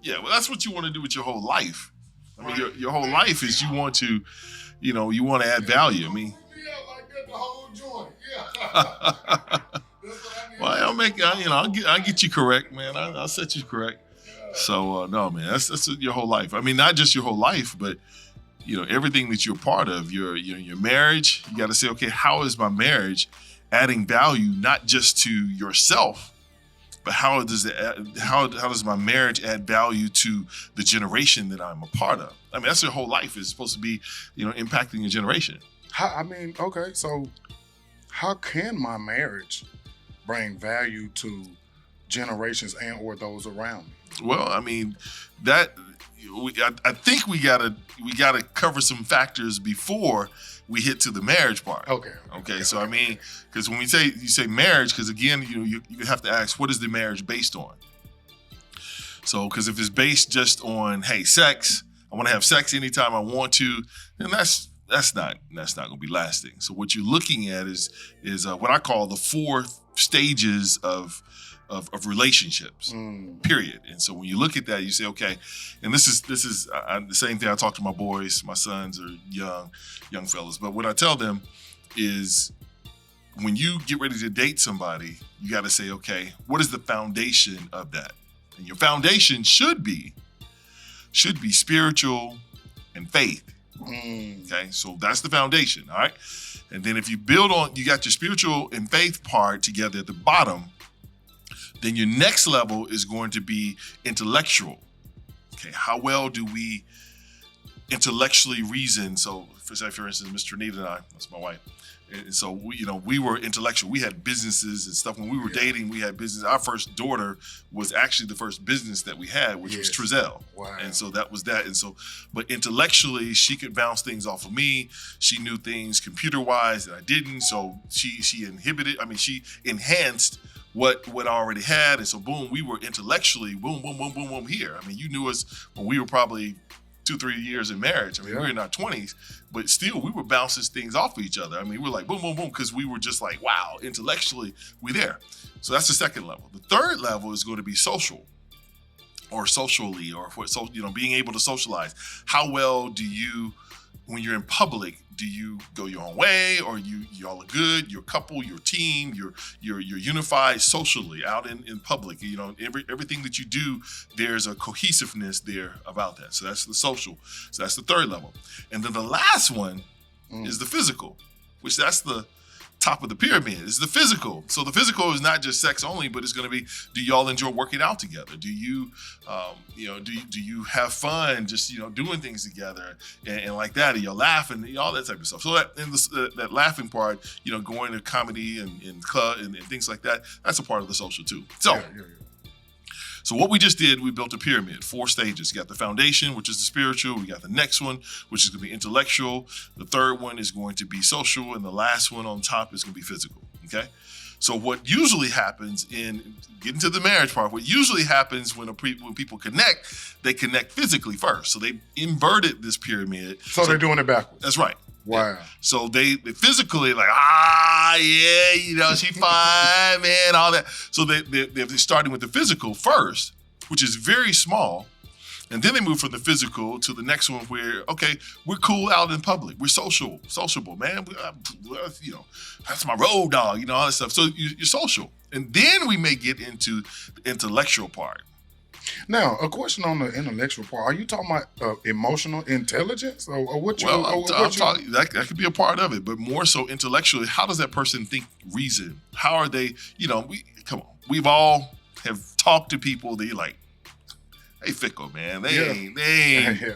Yeah, well, that's what you want to do with your whole life. I mean, your whole life is you want to, you want to add value. I mean, like that, the whole joint. Yeah. Well, I'll get you correct, man. I'll set you correct. So no, man, that's your whole life. I mean, not just your whole life, but everything that you're part of. Your marriage. You got to say, okay, how is my marriage adding value, not just to yourself, but how does my marriage add value to the generation that I'm a part of? I mean, that's your whole life is supposed to be, impacting your generation. Okay, so how can my marriage bring value to generations and or those around me? Well, I mean, I think we gotta cover some factors before we hit to the marriage part. Okay. So I mean, because when you say marriage, because again, you have to ask, what is the marriage based on? So, because if it's based just on, hey, sex, I want to have sex anytime I want to, then that's not going to be lasting. So what you're looking at is what I call the 4 stages of relationships, period. And so when you look at that, you say, okay, and this is the same thing I talk to my boys. My sons are young fellas, but what I tell them is, when you get ready to date somebody, you got to say, okay, what is the foundation of that? And your foundation should be spiritual and faith. Okay, so that's the foundation. All right, and then if you build on, you got your spiritual and faith part together at the bottom, then your next level is going to be intellectual. Okay, how well do we intellectually reason? So, for instance, Mr. Nita and I, that's my wife, and so we were intellectual. We had businesses and stuff. When we were dating, we had business. Our first daughter was actually the first business that we had, which was Trezell. Wow. And so that was that. And so, but intellectually, she could bounce things off of me. She knew things computer-wise that I didn't. So she enhanced what I already had. And so boom, we were intellectually boom, boom, boom, boom, boom here. I mean, you knew us when we were probably 2-3 years in marriage. I mean, we were in our 20s, but still we were bouncing things off of each other. I mean, we were like boom, boom, boom, because we were just like, wow, intellectually we there. So that's the second level. The third level is going to be social, or socially, or being able to socialize. How well do you, when you're in public, do you go your own way, or y'all are good, your couple, your team, you're unified socially out in public? Everything that you do, there's a cohesiveness there about that. So that's the social. So that's the third level. And then the last one is the physical, which that's the top of the pyramid. Is the physical. So the physical is not just sex only, but it's going to be, do y'all enjoy working out together? Do you do you have fun just doing things together and like that? Are y'all laughing? All that type of stuff. So that laughing part, going to comedy and club and things like that, that's a part of the social too. So. So what we just did, we built a pyramid, 4 stages. You got the foundation, which is the spiritual. We got the next one, which is going to be intellectual. The third one is going to be social. And the last one on top is going to be physical. Okay? So what usually happens in getting to the marriage part, what usually happens when people connect, they connect physically first. So they inverted this pyramid. So they're doing it backwards. That's right. Wow. Yeah. So they physically like, she fine, man, all that. So they're starting with the physical first, which is very small. And then they move from the physical to the next one where, okay, we're cool out in public. We're sociable, man. That's my road dog, all that stuff. So you're social. And then we may get into the intellectual part. Now, a question on the intellectual part. Are you talking about emotional intelligence, or what you? Well, I'm talking that could be a part of it, but more so intellectually. How does that person think, reason? How are they? We've all have talked to people that you're like, they fickle, man. They ain't. Yeah.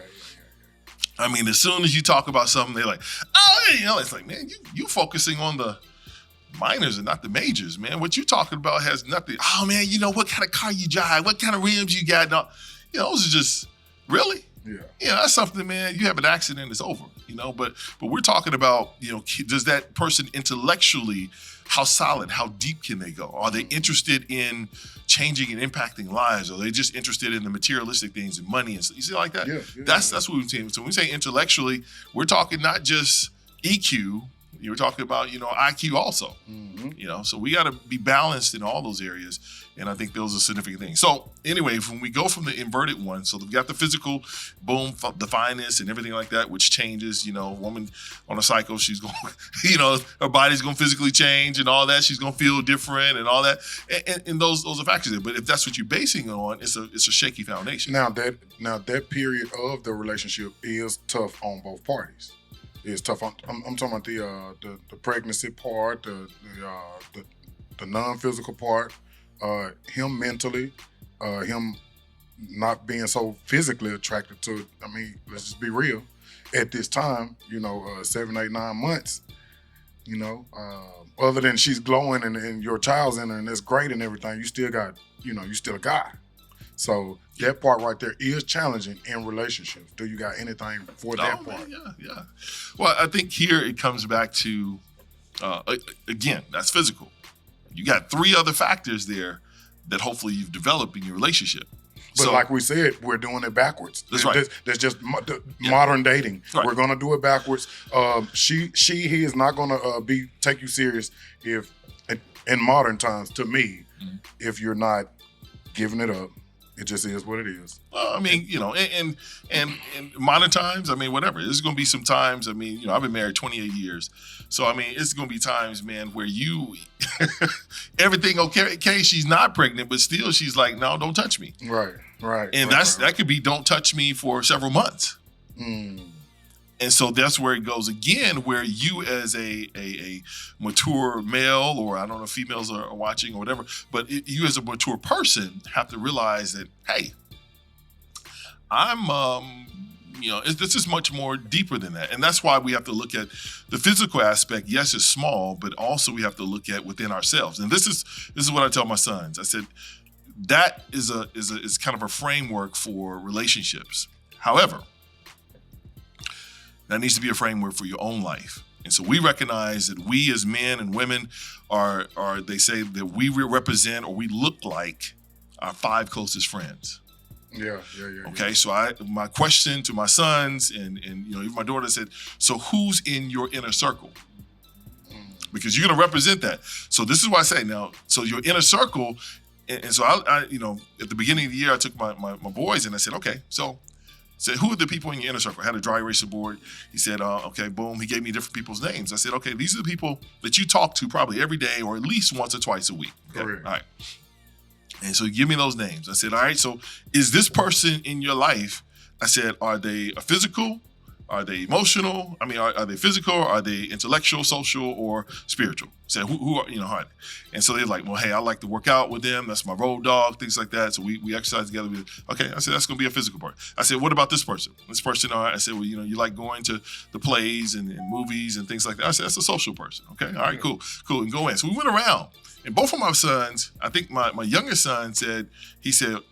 I mean, as soon as you talk about something, they're like, it's like, man, you focusing on the minors and not the majors, man. What you talking about has nothing. Oh man, what kind of car you drive, what kind of rims you got. No, those are just really. Yeah, that's something, man. You have an accident, it's over. But we're talking about, does that person intellectually, how solid, how deep can they go? Are they interested in changing and impacting lives? Are they just interested in the materialistic things and money and stuff? You see like that? Yeah, that's what we're saying. So when we say intellectually, we're talking not just EQ, You were talking about, IQ also. So we got to be balanced in all those areas. And I think those are significant things. So anyway, when we go from the inverted one, so we've got the physical, boom, the fineness and everything like that, which changes, woman on a cycle, she's going, her body's going to physically change and all that. She's going to feel different and all that. And those are factors there. But if that's what you're basing it on, it's a shaky foundation. Now that period of the relationship is tough on both parties. It's tough. I'm talking about the pregnancy part, the non-physical part, him mentally, him not being so physically attracted to. I mean, let's just be real. At this time, 7, 8, 9 months, other than she's glowing and your child's in her and that's great and everything, you still got, you still a guy. So that part right there is challenging in relationships. Do you got anything for that part? Yeah. Well, I think here it comes back to, again, that's physical. You got 3 other factors there that hopefully you've developed in your relationship. But like we said, we're doing it backwards. That's right. That's just modern dating. Right. We're gonna do it backwards. He is not gonna take you serious if, in modern times, to me, if you're not giving it up. It just is what it is. Well, I mean, and modern times, I mean, whatever. There's going to be some times, I mean, I've been married 28 years. So, I mean, it's going to be times, man, where everything okay, she's not pregnant, but still she's like, no, don't touch me. Right. And that could be don't touch me for several months. And so that's where it goes again, where you as a mature male, or I don't know if females are watching or whatever, but you as a mature person have to realize that, hey, I'm, this is much more deeper than that. And that's why we have to look at the physical aspect. Yes, it's small, but also we have to look at within ourselves. And this is what I tell my sons. I said, that is kind of a framework for relationships. However, that needs to be a framework for your own life. And so we recognize that we as men and women are they say that we represent or we look like our 5 closest friends. Yeah. Okay, so my question to my sons and even my daughter said, so who's in your inner circle? Because you're going to represent that. So this is why I say now, so your inner circle, and so I at the beginning of the year, I took my boys and I said, okay, so said, who are the people in your inner circle? I had a dry eraser board. He said, okay, boom. He gave me different people's names. I said, okay, these are the people that you talk to probably every day or at least once or twice a week. Okay? Correct. All right. And so give me those names. I said, all right, so is this person in your life? I said, are they physical? Are they emotional? I mean, are they physical? Are they intellectual, social, or spiritual? Said, who are, how are they? And so they're like, well, hey, I like to work out with them. That's my road dog, things like that. So we exercise together. Okay, I said, that's going to be a physical part. I said, what about this person? This person, I said, well, you like going to the plays and movies and things like that. I said, that's a social person. Okay, all right, cool. And go in. So we went around. And both of my sons, I think my youngest son said,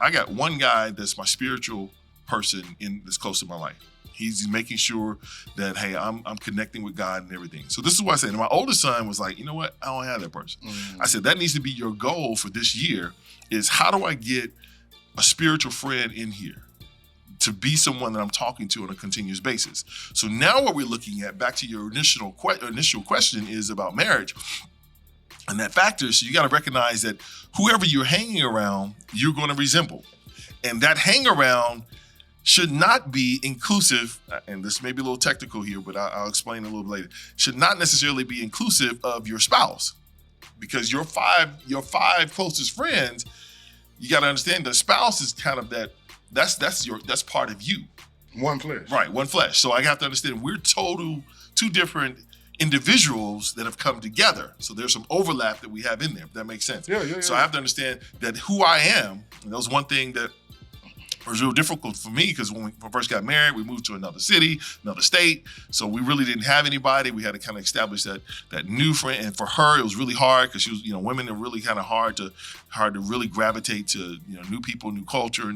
I got one guy that's my spiritual person that's close to my life. He's making sure that, hey, I'm connecting with God and everything. So this is what I said. And my oldest son was like, you know what? I don't have that person. I said, that needs to be your goal for this year is how do I get a spiritual friend in here to be someone that I'm talking to on a continuous basis? So now what we're looking at, back to your initial question, is about marriage and that factor. So you got to recognize that whoever you're hanging around, you're going to resemble. And that hang around should not be inclusive, and this may be a little technical here, but I'll explain a little bit later, should not necessarily be inclusive of your spouse. Because your five closest friends, you got to understand the spouse is kind of that's part of you. One flesh. Right, one flesh. So I have to understand we're two different individuals that have come together. So there's some overlap that we have in there, if that makes sense. Yeah. So I have to understand that who I am, and that was one thing that was real difficult for me because when we first got married, we moved to another city, another state. So we really didn't have anybody. We had to kind of establish that new friend. And for her, it was really hard because she was, women are really kind of hard to really gravitate to, new people, new culture,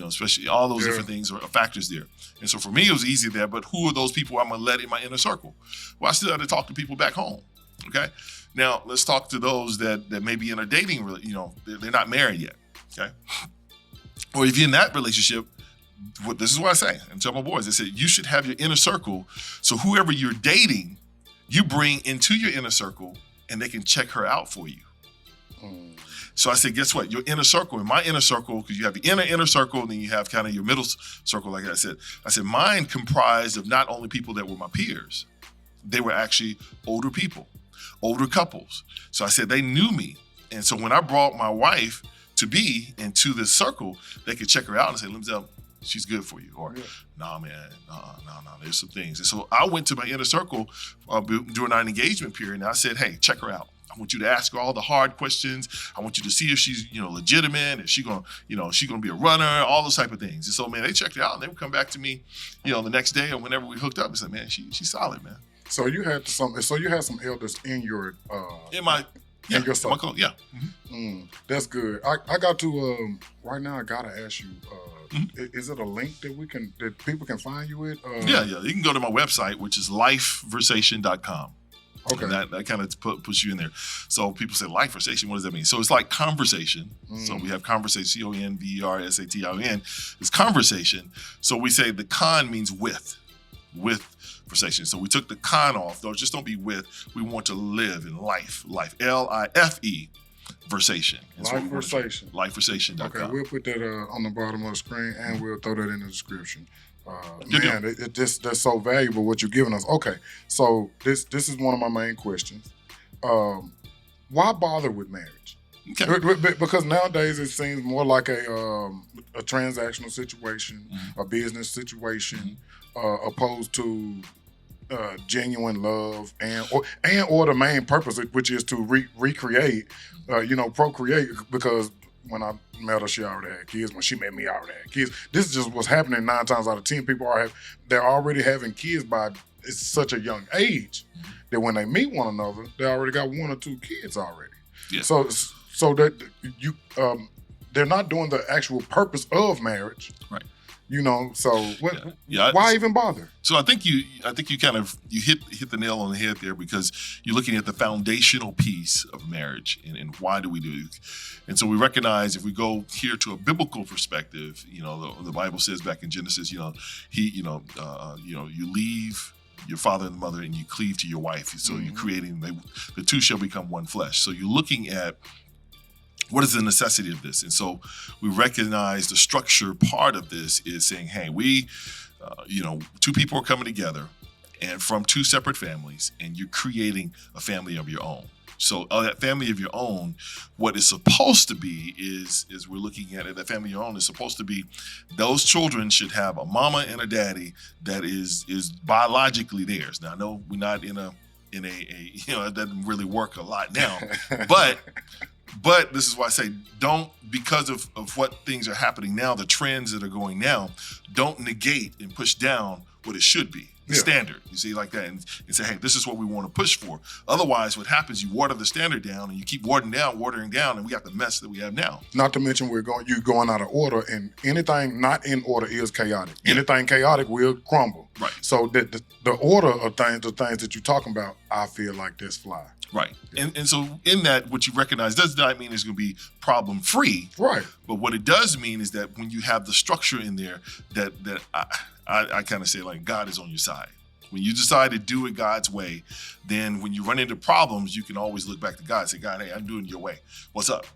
especially all those different things are factors there. And so for me, it was easy there. But who are those people I'm going to let in my inner circle? Well, I still had to talk to people back home. Okay. Now let's talk to those that may be in a dating, they're not married yet. Okay. Or if you're in that relationship, this is what I say, and tell my boys, I said, you should have your inner circle. So whoever you're dating, you bring into your inner circle, and they can check her out for you. So I said, guess what? Your inner circle, in my inner circle, because you have the inner circle, and then you have kind of your middle circle, like I said. I said, mine comprised of not only people that were my peers, they were actually older people, older couples. So I said, they knew me. And so when I brought my wife to be into this circle, they could check her out and say, Lindsay, she's good for you. Or, nah, man, no, there's some things. And so I went to my inner circle during our engagement period, and I said, hey, check her out. I want you to ask her all the hard questions. I want you to see if she's, legitimate, if she's gonna be a runner, all those type of things. And so, man, they checked her out, and they would come back to me, the next day or whenever we hooked up and said, man, she's solid, man. So you had some elders in your your circle. Yeah. That's good. I got to right now. I gotta ask you. Is it a link that people can find you with? Yeah. You can go to my website, which is lifeversation.com. Okay. And that kind of puts you in there. So people say life versation. What does that mean? So it's like conversation. So we have conversation, CONVERSATION. It's conversation. So we say the con means with versation. So we took the con off. Though just don't be with. We want to live in life. LIFE versation. Lifeversation.com. Okay, we'll put that on the bottom of the screen, and we'll throw that in the description. Man, that's so valuable what you're giving us. Okay, so this is one of my main questions. Why bother with marriage? Okay. Because nowadays it seems more like a transactional situation, a business situation, opposed to genuine love or the main purpose, which is to recreate, procreate. Because when I met her, she already had kids. When she met me, I already had kids. This is just what's happening 9 times out of 10. People they're already having kids by such a young age that when they meet one another, they already got 1 or 2 kids already. Yeah. So that they're not doing the actual purpose of marriage. Right. Why even bother? So I think you kind of hit the nail on the head there, because you're looking at the foundational piece of marriage and why do we do it? And so we recognize, if we go here to a biblical perspective, the Bible says back in Genesis, you leave your father and mother and you cleave to your wife. So you're creating, the two shall become one flesh. So you're looking at what is the necessity of this? And so we recognize the structure part of this is saying, hey, we, 2 people are coming together and from 2 separate families, and you're creating a family of your own. So that family of your own, what is supposed to be is we're looking at it, that family of your own is supposed to be, those children should have a mama and a daddy that is biologically theirs. Now, I know we're not in a it doesn't really work a lot now, but this is why I say, don't, because of what things are happening now, the trends that are going now, don't negate and push down what it should be, the standard. You see, like that, and say, hey, this is what we want to push for. Otherwise, what happens, you water the standard down, and you keep watering down, and we got the mess that we have now. Not to mention, you're going out of order, and anything not in order is chaotic. Yeah. Anything chaotic will crumble. Right. So the order of things, the things that you're talking about, I feel like this fly. Right. Yeah. And so in that, what you recognize does not mean it's going to be problem free. Right. But what it does mean is that when you have the structure in there, that I kind of say, like, God is on your side. When you decide to do it God's way, then when you run into problems, you can always look back to God and say, God, hey, I'm doing it your way. What's up?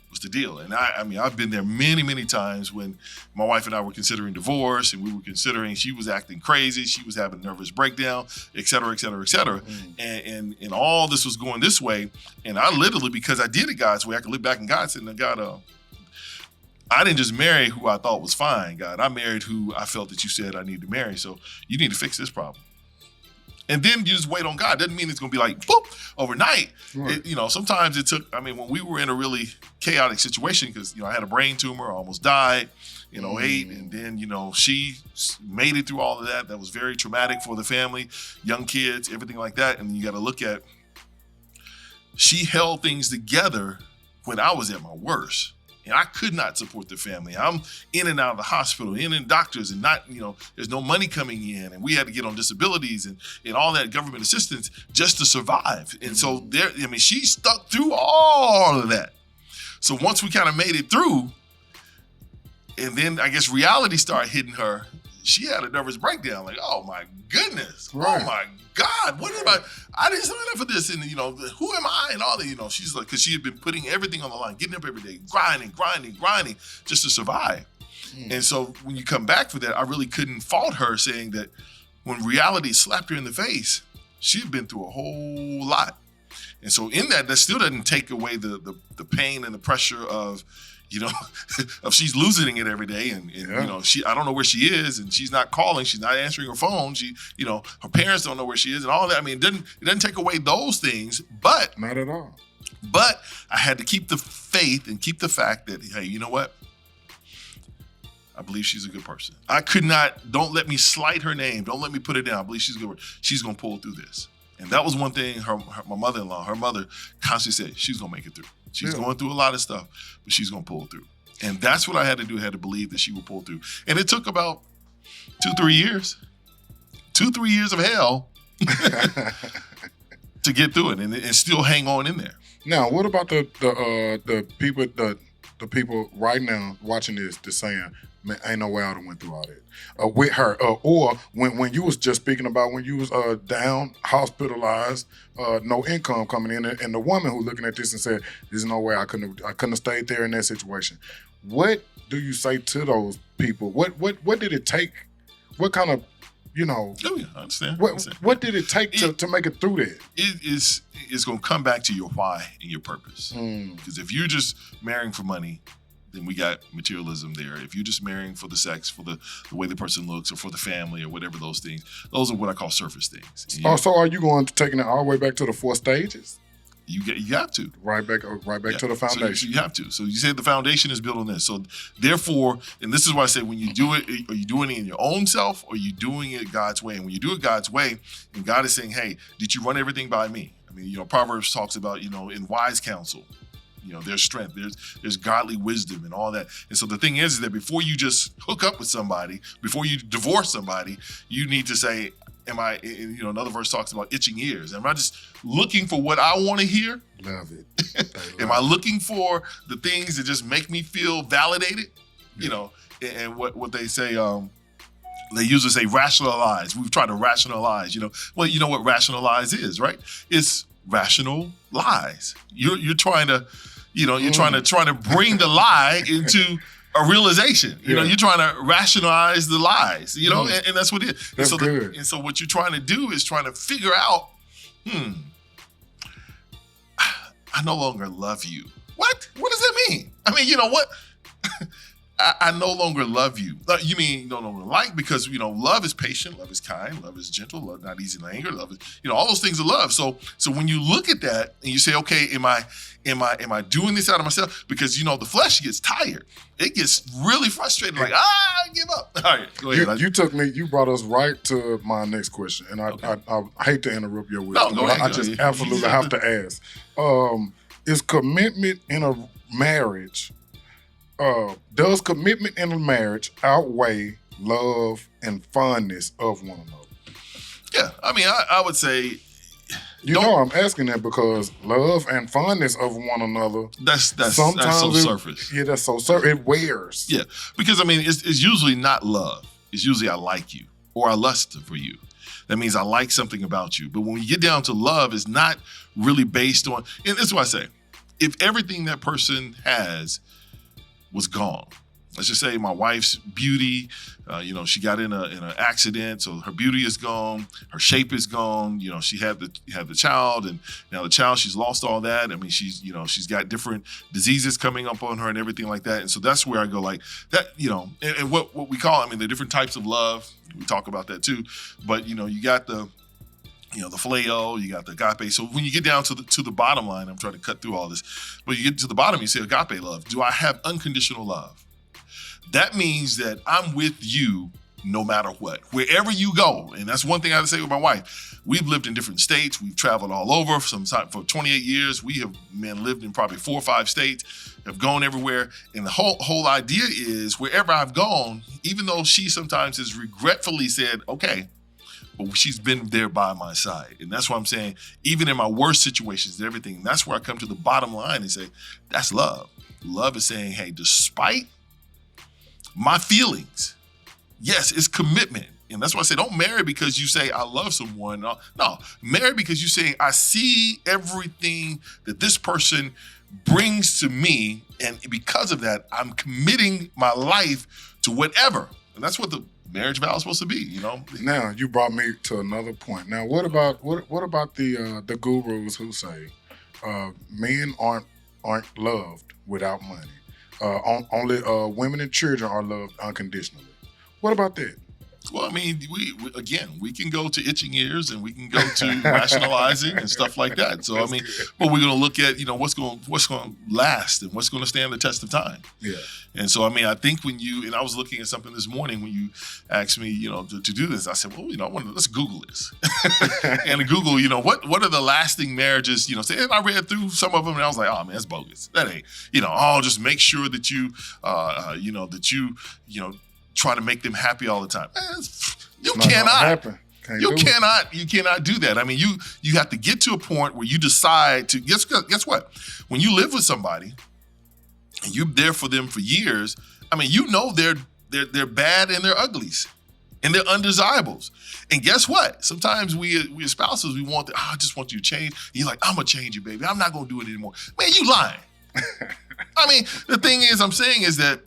What's the deal? And I've been there many, many times when my wife and I were considering divorce, and we were considering, she was acting crazy, she was having a nervous breakdown, et cetera, et cetera, et cetera. And all this was going this way. And I literally, because I did it God's way, I could look back and God said, God, I didn't just marry who I thought was fine, God. I married who I felt that you said I need to marry. So you need to fix this problem. And then you just wait on God. Doesn't mean it's going to be like, boop, overnight. Right. Sometimes it took, when we were in a really chaotic situation, because, I had a brain tumor, I almost died in 2008. And then, she made it through all of that. That was very traumatic for the family, young kids, everything like that. And you got to look at, she held things together when I was at my worst. And I could not support the family. I'm in and out of the hospital, in and doctors, and not, there's no money coming in. And we had to get on disabilities and all that government assistance just to survive. And so she stuck through all of that. So once we kind of made it through, and then I guess reality started hitting her, she had a nervous breakdown. Like, oh my goodness, Right. oh my God, what am I didn't sign up for this, and who am I, and all that. She's like, because she had been putting everything on the line, getting up every day, grinding, just to survive. And so when you come back for that, I really couldn't fault her, saying that when reality slapped her in the face, she'd been through a whole lot. And so in that still doesn't take away the pain and the pressure of, of she's losing it every day. And I don't know where she is, and she's not calling, she's not answering her phone. She, her parents don't know where she is and all that. I mean, it doesn't take away those things, but not at all. But I had to keep the faith and keep the fact that, hey, you know what? I believe she's a good person. Don't let me slight her name. Don't let me put it down. I believe she's a good person. She's going to pull through this. And that was one thing my mother-in-law, her mother constantly said, she's going to make it through. She's going through a lot of stuff, but she's going to pull through. And that's what I had to do. I had to believe that she would pull through. And it took about 2-3 years. 2-3 years of hell to get through it and still hang on in there. Now, what about the people right now watching this that's saying, man, ain't no way I done went through all that with her, or when you was just speaking about when you was down, hospitalized, no income coming in, and the woman who looking at this and said, "There's no way I couldn't have stayed there in that situation." What do you say to those people? What did it take? What kind of Oh yeah, I understand. What did it take to make it through that? It's going to come back to your why and your purpose. Because if you're just marrying for money, then we got materialism there. If you're just marrying for the sex, for the way the person looks, or for the family, or whatever those things, those are what I call surface things. So are you taking it all the way back to the 4 stages? You have to. Right back to the foundation. So you have to. So you say the foundation is built on this. So therefore, and this is why I say when you do it, are you doing it in your own self, or are you doing it God's way? And when you do it God's way, and God is saying, hey, did you run everything by me? I mean, Proverbs talks about, in wise counsel, there's strength, there's godly wisdom and all that. And so the thing is that before you just hook up with somebody, before you divorce somebody, you need to say, another verse talks about itching ears. Am I just looking for what I want to hear? Love it. Am I looking for the things that just make me feel validated? Yeah. And what they say, they usually say rationalize. We've tried to rationalize, Well, you know what rationalize is, right? It's rational lies. You're trying to, you're trying to bring the lie into a realization. You're trying to rationalize the lies, and that's what it is. That's good. And so what you're trying to do is trying to figure out, I no longer love you. What? What does that mean? I mean, you know what? I no longer love you. You mean you no longer like? Because love is patient, love is kind, love is gentle, love not easy to anger, love is all those things are love. So when you look at that and you say, okay, am I doing this out of myself? Because the flesh gets tired. It gets really frustrated. Like I give up. All right, go ahead. You brought us right to my next question, and I hate to interrupt your wisdom, but I just absolutely have to ask: is commitment in a marriage? Does commitment in a marriage outweigh love and fondness of one another? Yeah, I mean, I would say. I'm asking that because love and fondness of one another. That's so surface. Yeah, that's so surface. It wears. Yeah, because I mean, it's usually not love. It's usually I like you or I lust for you. That means I like something about you. But when you get down to love, it's not really based on. And this is what I say: if everything that person has was gone. Let's just say my wife's beauty, she got in an accident, so her beauty is gone, her shape is gone. She had the child, and now the child, she's lost all that. I mean, she's got different diseases coming up on her and everything like that. And so that's where I go like that, and what we call, the different types of love. We talk about that too, but you got the the phileo, you got the agape. So when you get down to the bottom line, I'm trying to cut through all this, but you get to the bottom, you say agape love. Do I have unconditional love? That means that I'm with you no matter what, wherever you go. And that's one thing I have to say with my wife. We've lived in different states. We've traveled all over. For 28 years, we have lived in probably 4 or 5 states, have gone everywhere. And the whole idea is wherever I've gone, even though she sometimes has regretfully said, okay, but she's been there by my side. And that's why I'm saying, even in my worst situations and everything, that's where I come to the bottom line and say, that's love. Love is saying, hey, despite my feelings, Yes, it's commitment. And that's why I say don't marry because you say I love someone. No, marry because you say I see everything that this person brings to me, and because of that, I'm committing my life to whatever. And that's what the marriage vow is supposed to be, you know. Now you brought me to another point. Now what about the gurus who say men aren't loved without money? Only women and children are loved unconditionally. What about that? Well, I mean, we can go to itching ears and we can go to rationalizing and stuff like that. So, I mean, but we're going to look at, what's going to last and what's going to stand the test of time. Yeah. And so, I mean, I think and I was looking at something this morning when you asked me, to do this, I said, well, let's Google this. And to Google, what are the lasting marriages, and I read through some of them and I was like, oh man, that's bogus. That ain't, just make sure that you, try to make them happy all the time. You cannot do that. I mean, you have to get to a point where you decide to guess what? When you live with somebody and you're there for them for years, I mean, they're bad and they're uglies and they're undesirables. And guess what? Sometimes we as spouses, we want I just want you to change. And you're like, I'm gonna change you, baby. I'm not gonna do it anymore. Man, you lying. I mean, the thing is, I'm saying is that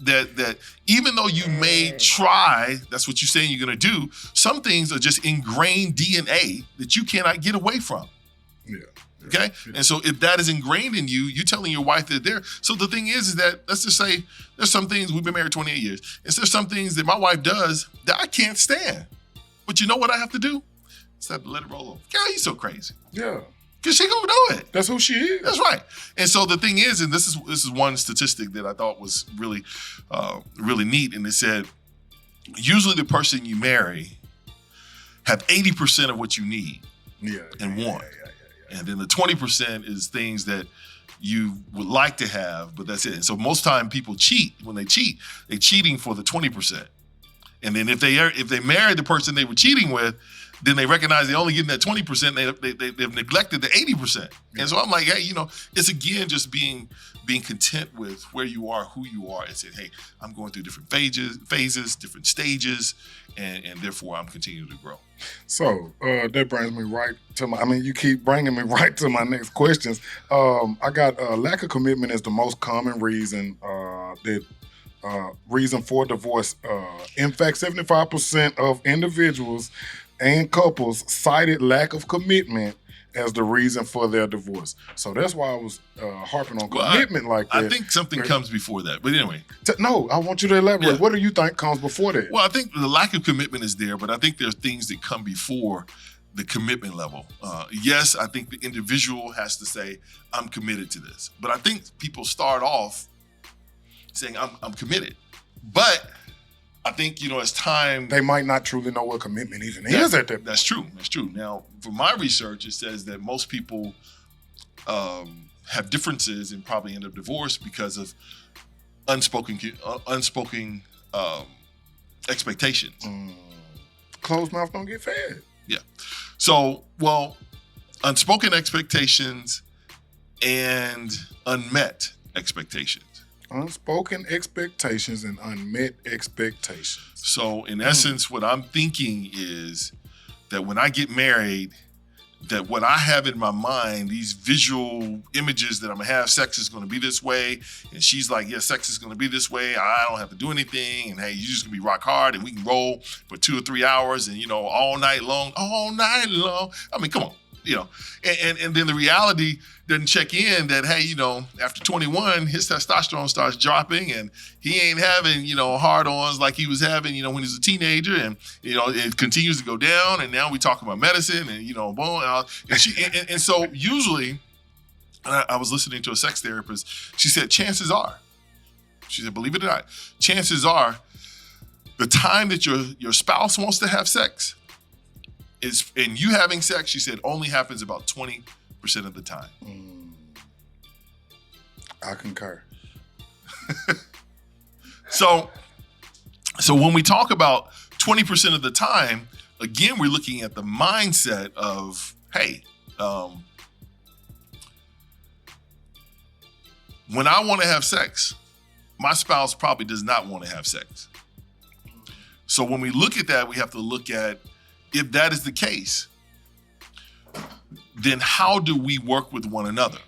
even though you may try, that's what you're saying you're going to do, some things are just ingrained DNA that you cannot get away from. Yeah. Okay? Yeah. And so if that is ingrained in you, you're telling your wife that there. So the thing is that, let's just say, there's some things, we've been married 28 years, and there's some things that my wife does that I can't stand. But you know what I have to do? It's have to let it roll over. Girl, you so crazy. Yeah. Because she gonna do it. That's who she is. That's right. And so the thing is, and this is one statistic that I thought was really, really neat. And it said, usually the person you marry have 80% of what you need and want. Yeah. And then the 20% is things that you would like to have, but that's it. And so most time people cheat. When they cheat, they're cheating for the 20%. And then if they marry the person they were cheating with, then they recognize they're only getting that 20%. They've neglected the 80%. Yeah. And so I'm like, hey, it's again just being content with where you are, who you are, and saying, hey, I'm going through different phases, different stages, and therefore I'm continuing to grow. So that brings me right to you keep bringing me right to my next questions. I got lack of commitment is the most common reason reason for divorce. In fact, 75% of individuals and couples cited lack of commitment as the reason for their divorce. So that's why I was harping on commitment like that. I think something comes before that. But anyway. No, I want you to elaborate. Yeah. What do you think comes before that? Well, I think the lack of commitment is there, but I think there's things that come before the commitment level. Yes, I think the individual has to say, I'm committed to this. But I think people start off saying, I'm committed. But I think, as time... They might not truly know what commitment even is at that point. That's true. Now, from my research, it says that most people have differences and probably end up divorced because of unspoken expectations. Closed mouth don't get fed. Yeah. So, unspoken expectations and unmet expectations. Unspoken expectations and unmet expectations. So in essence, what I'm thinking is that when I get married, that what I have in my mind, these visual images that I'm gonna have, sex is gonna be this way. And she's like, yeah, sex is gonna be this way. I don't have to do anything. And hey, you're just gonna be rock hard and we can roll for 2 or 3 hours and, all night long. I mean, come on. And then the reality doesn't check in that, hey, after 21, his testosterone starts dropping and he ain't having, hard-ons like he was having, when he was a teenager. And, it continues to go down. And now we talk about medicine and, boom. And so usually, I was listening to a sex therapist. She said, believe it or not, chances are the time that your spouse wants to have sex and you having sex, she said, only happens about 20% of the time. I concur. So when we talk about 20% of the time, again, we're looking at the mindset of, hey, when I want to have sex, my spouse probably does not want to have sex. So when we look at that, we have to look at, if that is the case, then how do we work with one another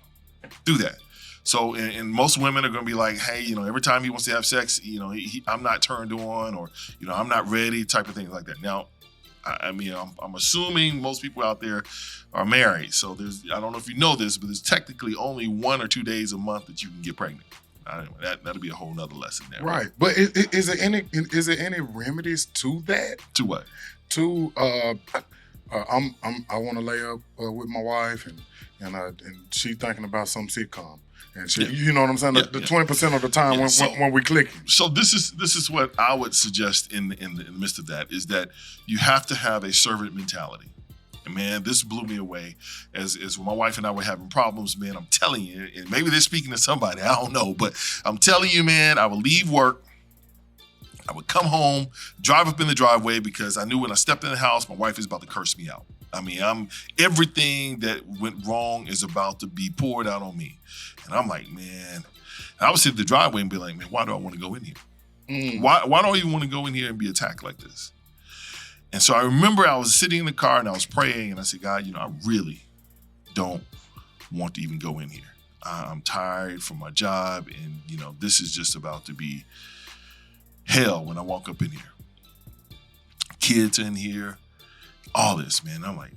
through that? So, and most women are going to be like, hey, every time he wants to have sex, I'm not turned on, or, I'm not ready, type of things like that. Now, I'm assuming most people out there are married. So I don't know if you know this, but there's technically only 1 or 2 days a month that you can get pregnant. Anyway, that'll be a whole nother lesson there. Right. But is there any remedies to that? To what? To I want to lay up with my wife, and she thinking about some sitcom, and she, you know what I'm saying? The 20% of the time when we click. So this is what I would suggest in the midst of that, is that you have to have a servant mentality. And man, this blew me away as when my wife and I were having problems, man. I'm telling you, and maybe they're speaking to somebody, I don't know, but I'm telling you, man, I would leave work. I would come home, drive up in the driveway, because I knew when I stepped in the house, my wife is about to curse me out. Everything that went wrong is about to be poured out on me. And I'm like, man, and I would sit in the driveway and be like, man, why do I want to go in here? Why do I even want to go in here and be attacked like this? And so I remember I was sitting in the car and I was praying, and I said, God, I really don't want to even go in here. I'm tired from my job, and, this is just about to be hell when I walk up in here. Kids in here, all this, man. I'm like,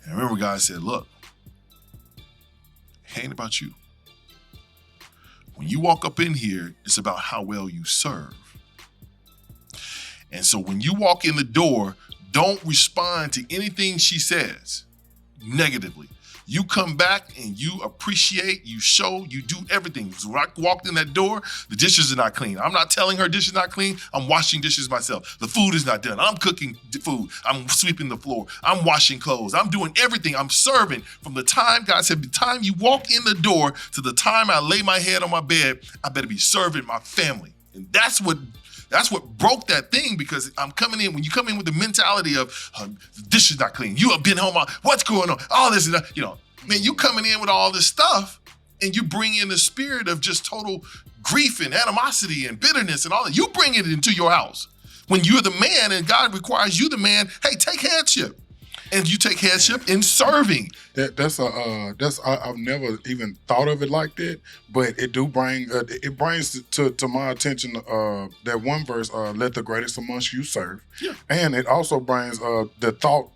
and I remember God said, look, it ain't about you. When you walk up in here, it's about how well you serve. And so when you walk in the door, don't respond to anything she says negatively. You come back and you appreciate, you show, you do everything. So when I walked in that door, the dishes are not clean. I'm not telling her dishes not clean. I'm washing dishes myself. The food is not done. I'm cooking food. I'm sweeping the floor. I'm washing clothes. I'm doing everything. I'm serving. From the time, God said, the time you walk in the door to the time I lay my head on my bed, I better be serving my family. And that's what broke that thing, because I'm coming in, when you come in with the mentality of the dish is not clean, you have been home, what's going on, all this, man, you coming in with all this stuff, and you bring in the spirit of just total grief and animosity and bitterness and all that. You bring it into your house. When you're the man and God requires you the man, hey, take headship. And you take headship in serving. I've never even thought of it like that, but it brings to my attention that one verse, let the greatest amongst you serve. Yeah. And it also brings the thought,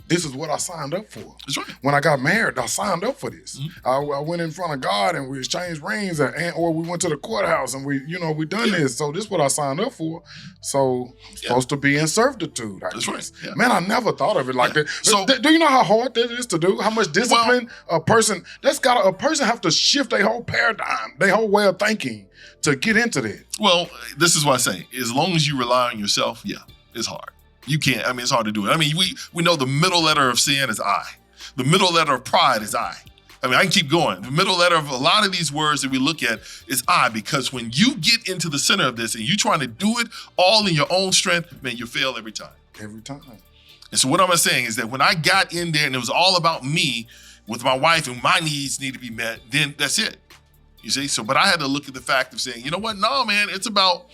this is what I signed up for. That's right. When I got married, I signed up for this. Mm-hmm. I went in front of God and we exchanged rings, or we went to the courthouse and we done this. So this is what I signed up for. So I'm supposed to be in servitude. That's right. Yeah. Man, I never thought of it like that. So do you know how hard that is to do? How much discipline a person have to shift their whole paradigm, their whole way of thinking to get into that? Well, this is what I say. As long as you rely on yourself, it's hard. You can't. It's hard to do it. We know the middle letter of sin is I. The middle letter of pride is I. I can keep going. The middle letter of a lot of these words that we look at is I, because when you get into the center of this and you're trying to do it all in your own strength, man, you fail every time. Every time. And so what I'm saying is that when I got in there and it was all about me with my wife and my needs need to be met, then that's it. You see? So, but I had to look at the fact of saying, you know what? No, man, it's about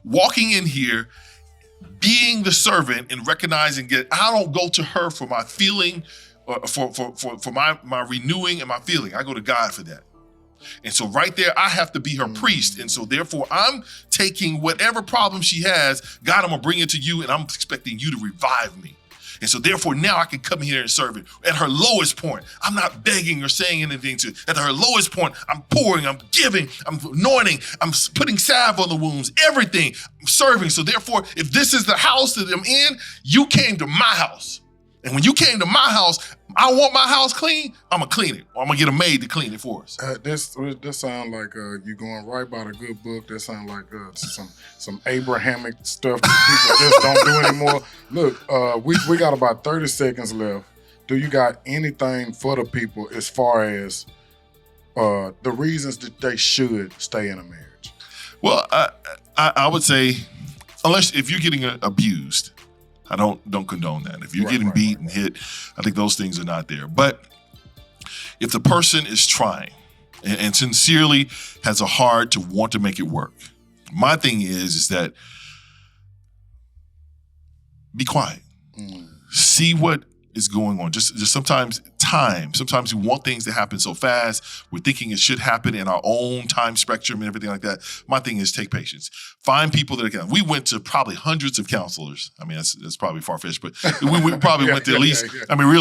walking in here, being the servant, and recognizing that I don't go to her for my feeling, or for my renewing and my feeling. I go to God for that. And so right there, I have to be her priest. And so therefore, I'm taking whatever problem she has, God, I'm gonna bring it to you, and I'm expecting you to revive me. And so therefore, now I can come here and serve it. At her lowest point, I'm not begging or saying anything to. At her lowest point, I'm pouring, I'm giving, I'm anointing, I'm putting salve on the wounds, everything, I'm serving. So therefore, if this is the house that I'm in, you came to my house. And when you came to my house, I want my house clean, I'm gonna clean it. Or I'm gonna get a maid to clean it for us. This sounds like you're going right by the good book. That sounds like some Abrahamic stuff that people just don't do anymore. Look, we got about 30 seconds left. Do you got anything for the people as far as the reasons that they should stay in a marriage? Well, I would say, if you're getting abused, I don't condone that. If you're getting beat and hit, I think those things are not there. But if the person is trying and sincerely has a heart to want to make it work, My thing is that be quiet. See what is going on. Just sometimes time. Sometimes we want things to happen so fast. We're thinking it should happen in our own time spectrum and everything like that. My thing is take patience. Find people that are. We went to probably hundreds of counselors. I mean, that's probably far-fetched, but we probably went to at least. I mean, realistically.